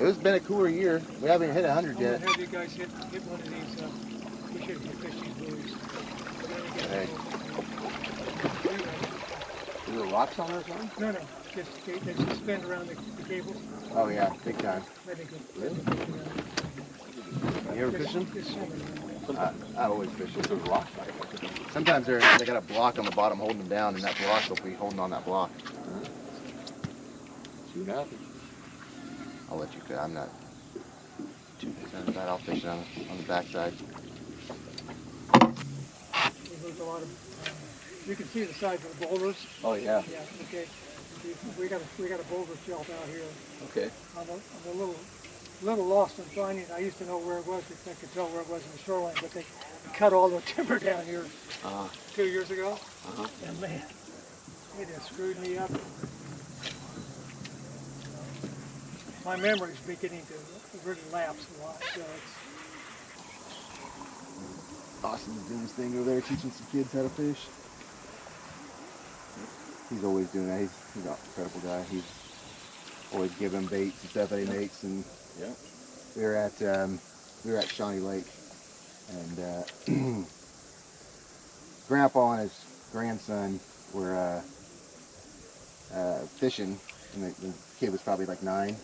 It's been a cooler year. We haven't hit 100 I'm yet. gonna have you guys hit one of these. We should fish these buoys. Hey. Is there rocks on there or something? No, just they suspend around the cables. Oh yeah, big time. Then they go. You ever fish them? This summer. I always fish them. There's rocks back there. Sometimes they got a block on the bottom holding them down, and that block will be holding on that block. See what happens. I'll let you. I'm not too concerned about it. I'll fish it on the backside. There's a lot of. You can see the size of the boulders. Oh yeah. Yeah. Okay. We got a boulder shelf out here. Okay. I'm a little lost in finding. I used to know where it was because I could tell where it was in the shoreline, but they cut all the timber down here 2 years ago. And man, it has screwed me up. My memory's beginning to really lapse a lot. So it's, Austin's doing his thing over there, teaching some kids how to fish. He's always doing that. He's an incredible guy. He's always giving baits and stuff that he makes. And Yeah. we were at Shawnee Lake, and Grandpa and his grandson were fishing, and the kid was probably like 9,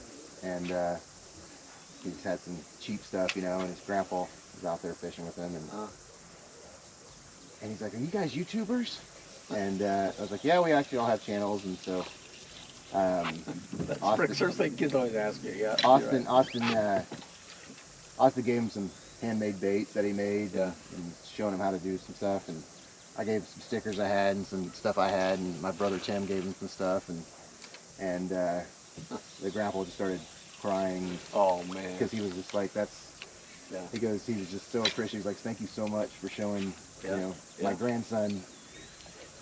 and he just had some cheap stuff, and his grandpa was out there fishing with him, and he's like, "Are you guys YouTubers?" And I was like, "Yeah, we actually all have channels," and so That's the first thing kids always ask you. Yeah. Austin gave him some handmade baits that he made, and showing him how to do some stuff, and I gave him some stickers I had and some stuff I had, and my brother Tim gave him some stuff, and the grandpa just started crying. Oh man. Because he was just like, he goes, he was just so appreciative. He's like, "Thank you so much for showing, my grandson,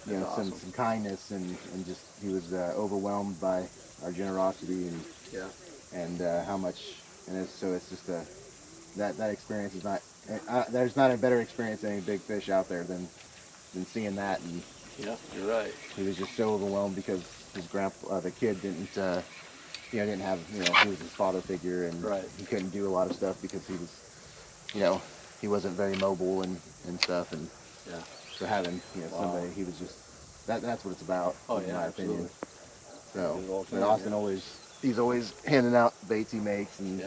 Awesome. some kindness," and just, he was overwhelmed by our generosity and how much, and it's just that experience is not, there's not a better experience than any big fish out there than seeing that. And Yeah, you're right. he was just so overwhelmed because his grandpa, the kid didn't have, he was his father figure, and he couldn't do a lot of stuff because he was, he wasn't very mobile and stuff, and so having, somebody, he was just, that's what it's about, in my opinion. So, but Austin he's always handing out baits he makes, and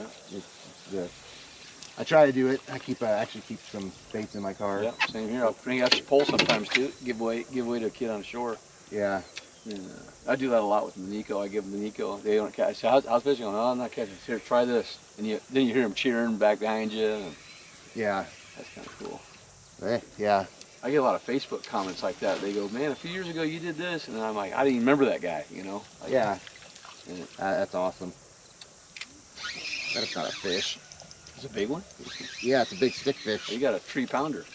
I try to do it. I actually keep some baits in my car. Yeah, same here. I'll bring out your pole sometimes too. Give away to a kid on shore. Yeah. And, I do that a lot with the Neko. I give them the Neko. They don't catch. So how's fishing? Oh, I'm not catching. Here, try this. And then you hear them cheering back behind you. And that's kind of cool. Yeah. I get a lot of Facebook comments like that. They go, "Man, a few years ago you did this," and I'm like, "I didn't even remember that guy." That's awesome. That's not a fish. It's a big one. Yeah, it's a big stick fish. You got a 3-pounder.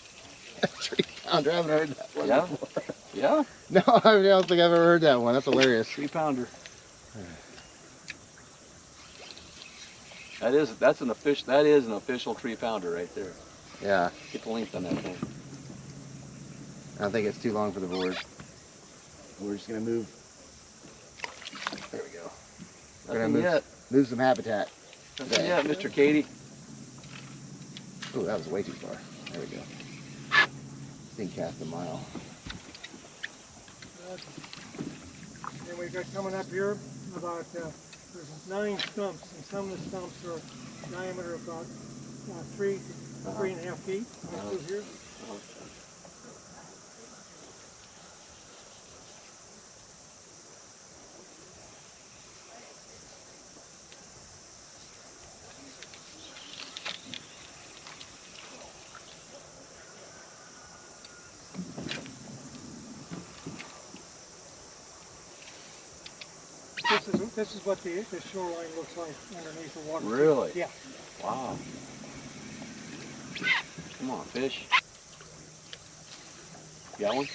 A 3-pounder. I haven't heard that one before. Yeah. No, I don't think I've ever heard that one. That's hilarious. 3-pounder. That is an official 3-pounder right there. Yeah. Get the length on that thing. I don't think it's too long for the board. We're just gonna move. There we go. We're gonna move some habitat. Yeah, Mr. Kehde. Oh, that was way too far. There we go. Thing cast a mile. And we've got coming up here about there's 9 stumps, and some of the stumps are diameter about 3 to 3.5 feet. Through here. This is what the shoreline looks like underneath the water. Really? Yeah. Wow. Come on, fish. Got one?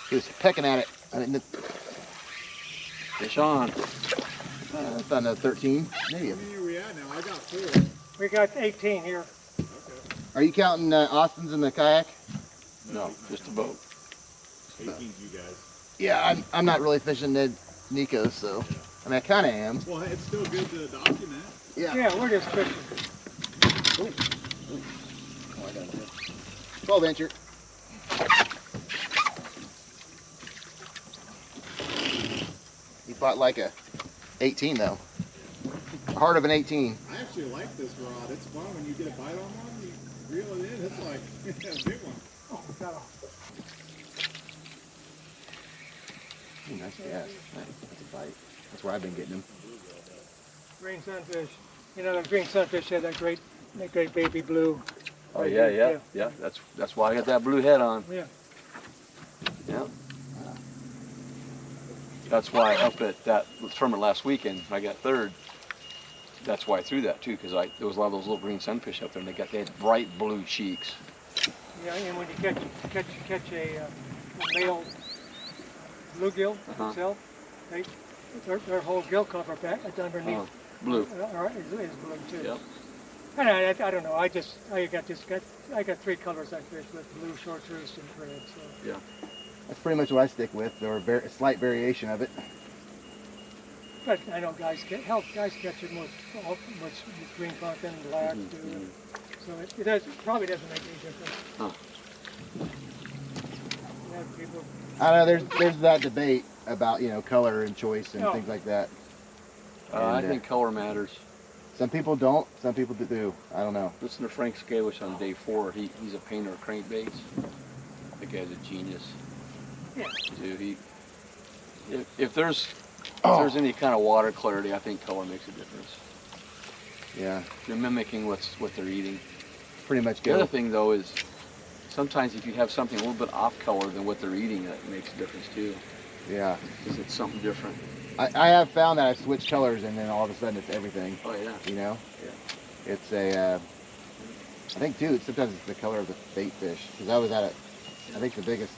He was pecking at it. I didn't. Fish on. I found a 13. Maybe. Where are we at now? I got 4. We got 18 here. Are you counting Austin's in the kayak? No, just a boat. 18's you guys. Yeah, I'm not really fishing Neko, so I mean I kind of am. Well, it's still good to document. Yeah. Yeah, we're just fishing. Ooh. 12 incher. He fought like a 18 though. Heart of an 18. I actually like this rod. It's fun when you get a bite on one. You reel it in. It's like a big one. Oh, we got a Ooh, nice cast. That's a bite. That's where I've been getting them. green sunfish. You know, the green sunfish had that great baby blue. Oh yeah. That's why I got that blue head on. Yeah. Yeah. That's why up at that tournament last weekend, I got third. That's why I threw that too, because there was a lot of those little green sunfish up there, and they had bright blue cheeks. Yeah, and when you catch a male bluegill itself, their whole gill cover back underneath. Blue. Is blue too. Yep. And I don't know. I got three colors I fish with: blue, chartreuse, and red. So. Yeah. That's pretty much what I stick with, or a slight variation of it. But I know guys catch it with green content and black too. So it probably doesn't make any difference. Huh. Yeah, people. I don't know. There's that debate about color and choice and things like that. I think color matters. Some people don't. Some people do. I don't know. Listen to Frank Scalish on day 4. He's a painter of crankbaits. The guy's a genius. Yeah. Dude, if there's any kind of water clarity, I think color makes a difference. Yeah. You're mimicking what they're eating. Pretty much The go. other thing though is sometimes if you have something a little bit off color than what they're eating, that makes a difference too. Yeah. Because it's something different. I have found that I switch colors and then all of a sudden it's everything. Oh yeah. Yeah. It's I think too, sometimes it's the color of the bait fish. Because I was at I think the biggest,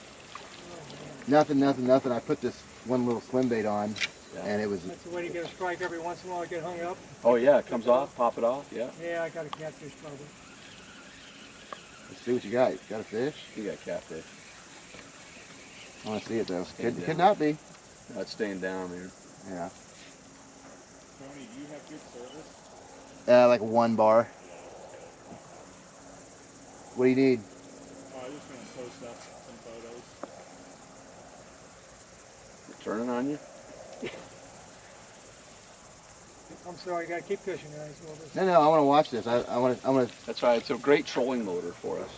nothing. I put this one little swim bait on and it was. That's the way to get a strike every once in a while. Get hung up. Oh yeah, it comes off, pop it off, yeah. Yeah, I got a catfish probably. Let's see what you got. You got a fish? You got catfish. I want to see it though. Staying Could not be. No, it's staying down, man. Yeah. Tony, do you have good service? Like 1 bar. What do you need? Oh, I just want to post up some photos. It's turning on you? I'm sorry, you gotta keep fishing, guys. No, I want to watch this. I want to. That's right. It's a great trolling motor for us.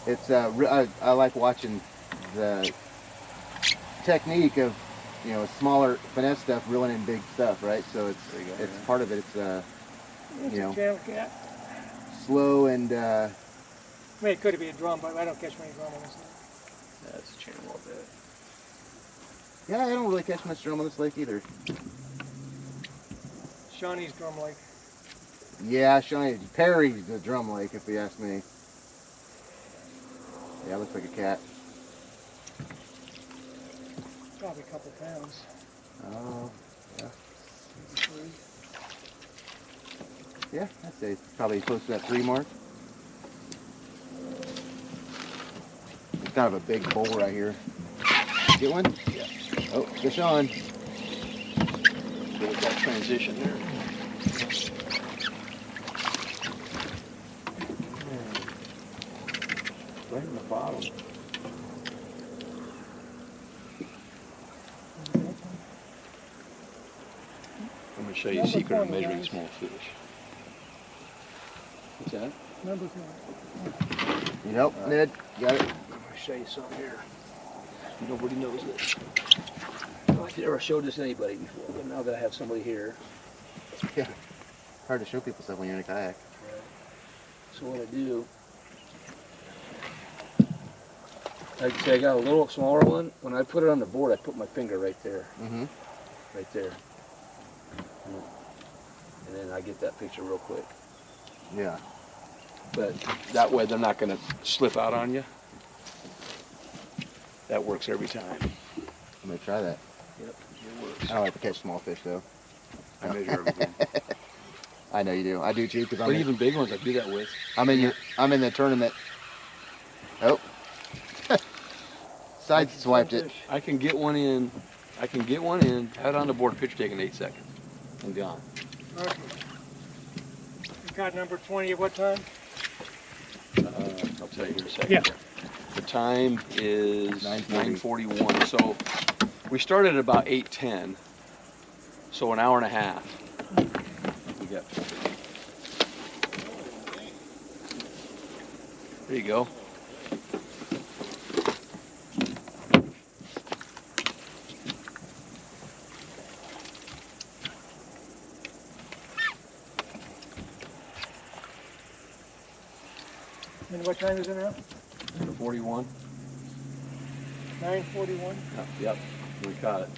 It's I like watching the technique of smaller finesse stuff reeling in big stuff, right? So it's part of it. It's It's a channel cat. slow and I mean, it could be a drum, but I don't catch many drum on this. That's a channel a bit. yeah, I don't really catch much drum on this lake either. Shawnee's drum lake. Yeah, Shawnee Perry's the drum lake, if you ask me. Yeah, it looks like a cat. Probably a couple pounds. Oh, yeah. Yeah, I'd say it's probably close to that 3 mark. It's kind of a big bowl right here. Get one? Yeah. Oh, fish on. Look at that transition there. Right in the bottom. I'm going to show you a secret of measuring small fish. What's that? Number 4. You know, Ned, got it. I'm going to show you something here. Nobody knows this. I've never showed this to anybody before, but now that I have somebody here. Yeah. Hard to show people stuff when you're in a kayak. So what I do, like I say, I got a little smaller one. When I put it on the board, I put my finger right there. Mm-hmm. Right there. And then I get that picture real quick. Yeah. But that way they're not going to slip out on you. That works every time. I'm gonna try that. Yep, it works. I don't like to catch small fish though. I measure everything. I know you do. I do too, because But even big ones I do that with. I'm in the tournament. Oh. Side swiped it. I can get one in, have it on the board, picture taken in 8 seconds, and gone. Okay. You got number 20 at what time? I'll tell you here in a second. Yeah. The time is 9:40. 9:41. So we started at about 8:10. So an hour and a half. We got. There you go. And what time is it now? 41. 9:41. Yep. We caught it.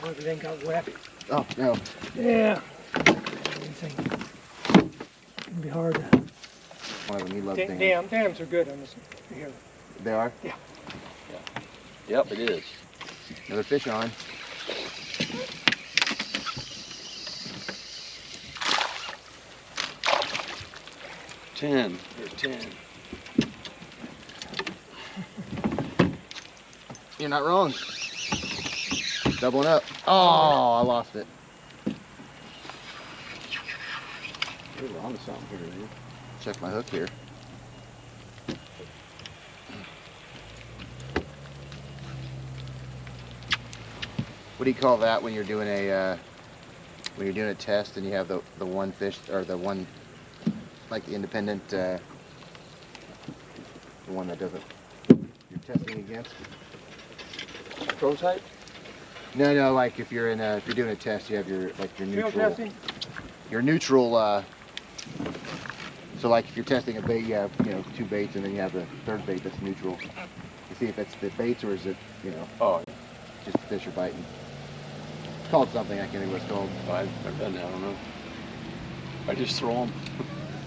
Oh, everything got wet. Oh, no. Yeah. Everything. It'll be hard. One of them, you love dams. Dams are good on this here. They are? Yeah. Yep, it is. Another fish on. Ten. There's 10. You're not wrong. Doubling up. Oh, I lost it. We're on to something here, dude. Check my hook here. What do you call that when you're doing a test and you have the one fish or the one like the independent the one that doesn't you're testing against? Prototype? No, like if you're doing a test, you have your Field neutral. testing? Your neutral. So like if you're testing a bait, you have 2 baits, and then you have the third bait that's neutral. To see if it's the baits or is it Oh, just the fish are biting. It's called something, I can't think what it's called. I've done that. I don't know. I just throw them.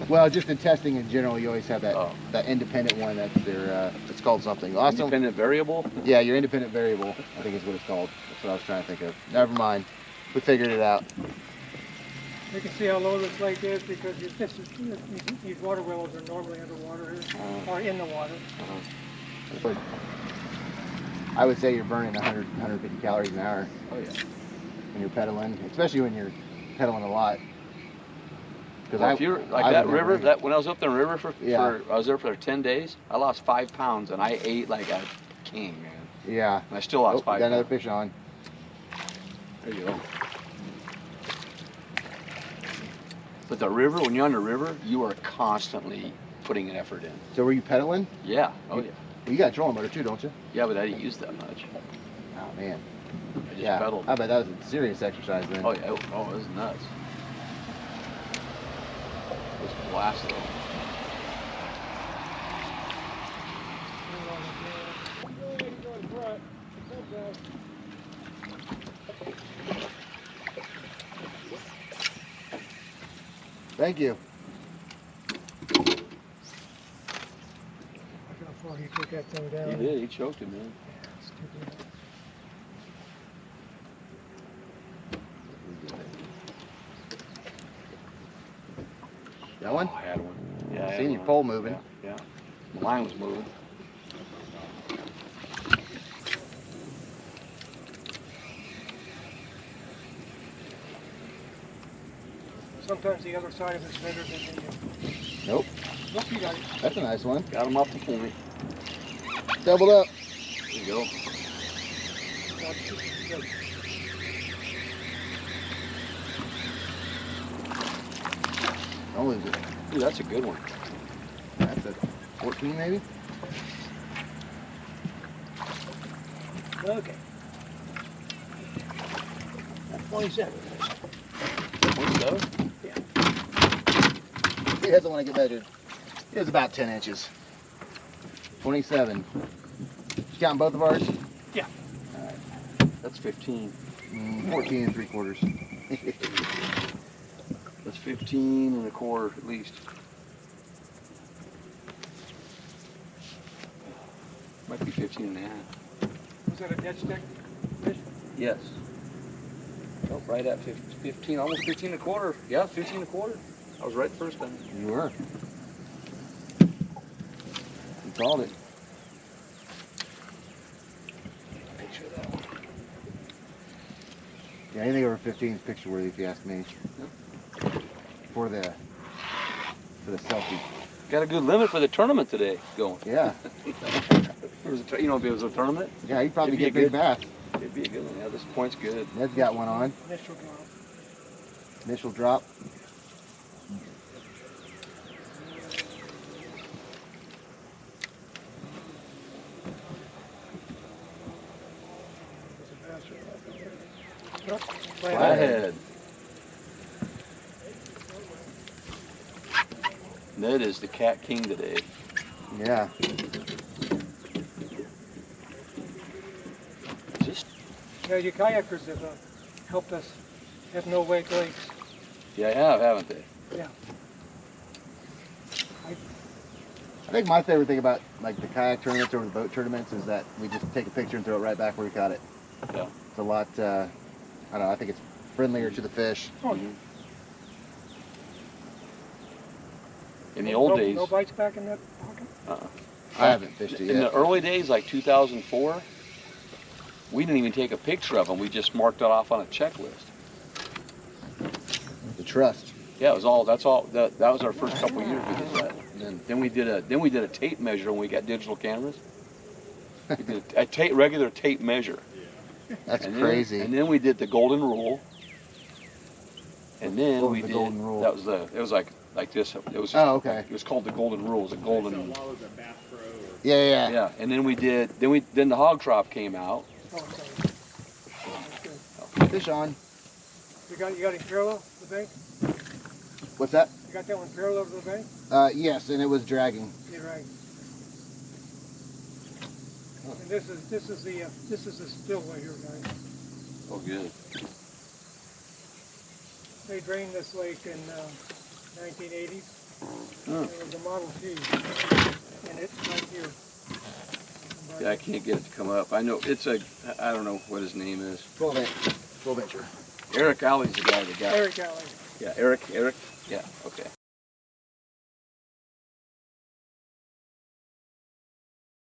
Well, just in testing in general, you always have that Oh. that independent one. That's their. It's called something. Awesome. Independent variable. Yeah, your independent variable. I think is what it's called. That's what I was trying to think of. Never mind. We figured it out. You can see how low this lake is because these water willows are normally underwater here, or in the water. But I would say you're burning 150 calories an hour Oh yeah. when you're pedaling, especially when you're pedaling a lot. Well, if you're like I that would river, never- that when I was up there in the river Yeah. I was there for 10 days. I lost 5 pounds and I ate like a king, man. Yeah. And I still lost Oh, 5 got another pounds. fish on. There you go. But the river, when you're on the river, you are constantly putting an effort in. So were you pedaling? Yeah. Oh yeah. Well, you got a trolling motor too, don't you? Yeah, but I didn't use that much. Oh man. I just Yeah. pedaled. I bet that was a serious exercise then. Oh yeah. Oh, it was nuts. It was a blast though. Thank you. Look how far he took that thing down. He did. He choked it, man. Stupid. That one? Oh, I had one. Yeah. I had Seen your one. pole moving. Yeah. The line was moving. Sometimes the other side of it's better than the. Nope. Look, you got it. That's a nice one. Got him off the point. Doubled up. There you go. Oh, is it? Ooh, that's a good one. That's a 14 maybe? Okay. 27. 27? Yeah. He doesn't want to get measured. It was about 10 inches. 27. You counting both of ours? Yeah. That's 15. 14 and 3/4. That's 15 and a quarter at least. Might be 15 and a half. Was that a dead stick fish? Yes. Oh, right at 15, almost 15 and a quarter. Yeah, 15 and a quarter. I was right the first time. You were. You called it. Picture that one. Yeah, anything over 15 is picture worthy if you ask me. For the selfie. Got a good limit for the tournament today going. Yeah. You know, if it was a tournament, Yeah, you'd probably It'd get be a big bass. it'd be a good one. Yeah, this point's good. Ned's got one on. Initial drop. Initial drop. Flathead. Ned is the cat king today. Yeah. Just Yeah, you kayakers have helped us have no wake lakes. yeah, have, haven't they? Yeah. I think my favorite thing about like the kayak tournaments or the boat tournaments is that we just take a picture and throw it right back where we caught it. Yeah. It's a lot, I don't know, I think it's friendlier to the fish. Oh, yeah. In the old days, No bites back in that pocket? I haven't fished it in the yet. early days, like 2004, we didn't even take a picture of them. We just marked it off on a checklist. The trust. Yeah, it was all. That's all. That was our first couple of years we did that. And then we did a tape measure when we got digital cameras. We did a regular tape measure. That's And crazy. and then we did the golden rule. And then What was we the did. golden rule? That was it was like this. It was. Oh, okay. It was called the golden rule. It was a golden. What was it, Bass Pro? Or... Yeah. Yeah. And then we did. Then the hog trough came out. Oh, okay. That's good. Fish on. You got him parallel to the bank? What's that? You got that one parallel to the bank? Yes, and it was dragging. You're right. And this is the spillway here, guys. Oh, good. They drained this lake in 1980s. Huh. It was a Model T, and it's right here. Yeah, I can't get it to come up. I know it's a. I don't know what his name is. 12 inch. 12 incher. Eric Alley's the guy that got it. Eric Alley. Yeah, Eric. Yeah. Okay.